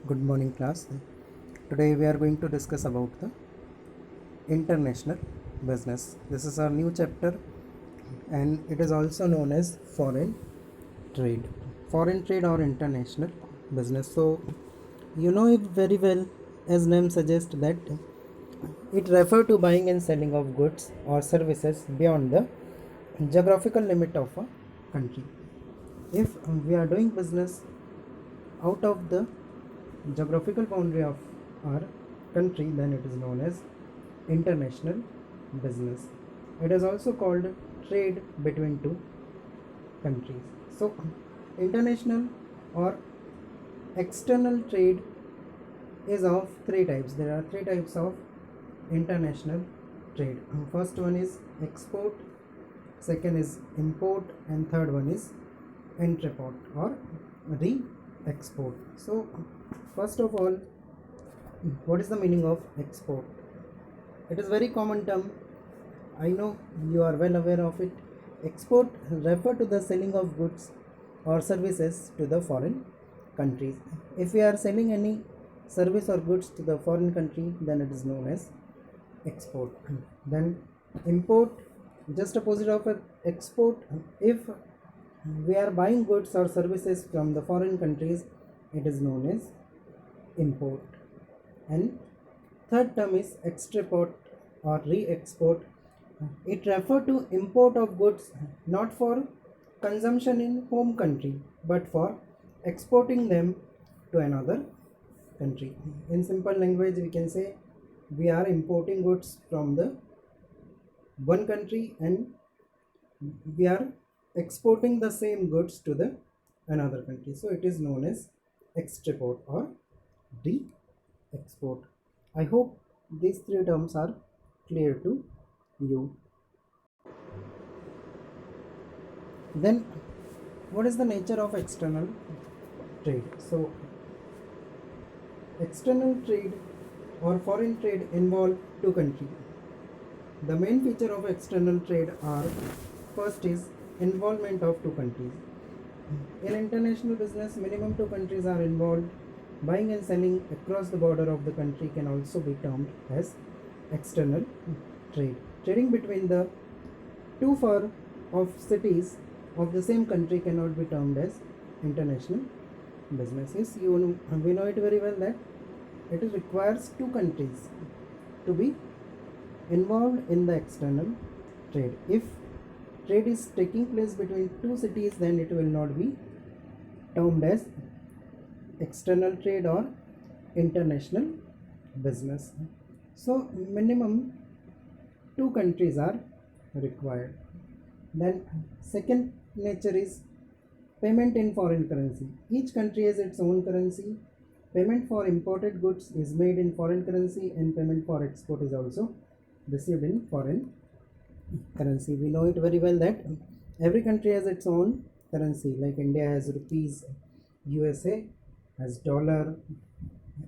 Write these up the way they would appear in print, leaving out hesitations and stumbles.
Good morning, class. Today we are going to discuss about the international business. This is our new chapter and it is also known as foreign trade. Foreign trade or international business. So, you know it very well, as name suggests that it refers to buying and selling of goods or services beyond the geographical limit of a country. If we are doing business out of the geographical boundary of our country, then it is known as international business. It is also called trade between two countries. So international or external trade is of three types. There are three types of international trade. First one is export, second is import, and third one is entreport or re-export. So first of all, what is the meaning of export? It is very common term. I know you are well aware of it. Export refer to the selling of goods or services to the foreign countries. If we are selling any service or goods to the foreign country, then it is known as export. Then import, just opposite of export. If we are buying goods or services from the foreign countries, it is known as import. And third term is extraport or re-export. It refers to import of goods not for consumption in home country but for exporting them to another country. In simple language, we can say we are importing goods from the one country and we are exporting the same goods to the another country. So it is known as extraport or re-export. I hope these three terms are clear to you. Then what is the nature of external trade? So external trade or foreign trade involve two countries. The main feature of external trade are, first is involvement of two countries. In international business, minimum two countries are involved. Buying and selling across the border of the country can also be termed as external trade. Trading between the two far of cities of the same country cannot be termed as international business. Yes, we know it very well that it requires two countries to be involved in the external trade. If trade is taking place between two cities, then it will not be termed as external trade or international business. So minimum two countries are required. Then second nature is payment in foreign currency. Each country has its own currency. Payment for imported goods is made in foreign currency and payment for export is also received in foreign currency. We know it very well that every country has its own currency, like India has rupees, USA has dollar,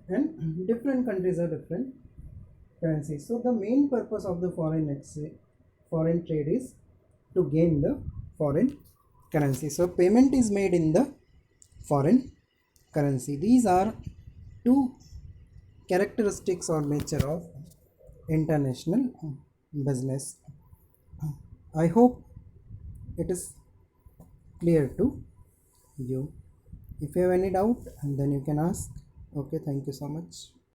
and different countries have different currencies. So the main purpose of the foreign trade is to gain the foreign currency. So payment is made in the foreign currency. These are two characteristics or nature of international business. I hope it is clear to you. If you have any doubt, then you can ask. Okay, thank you so much.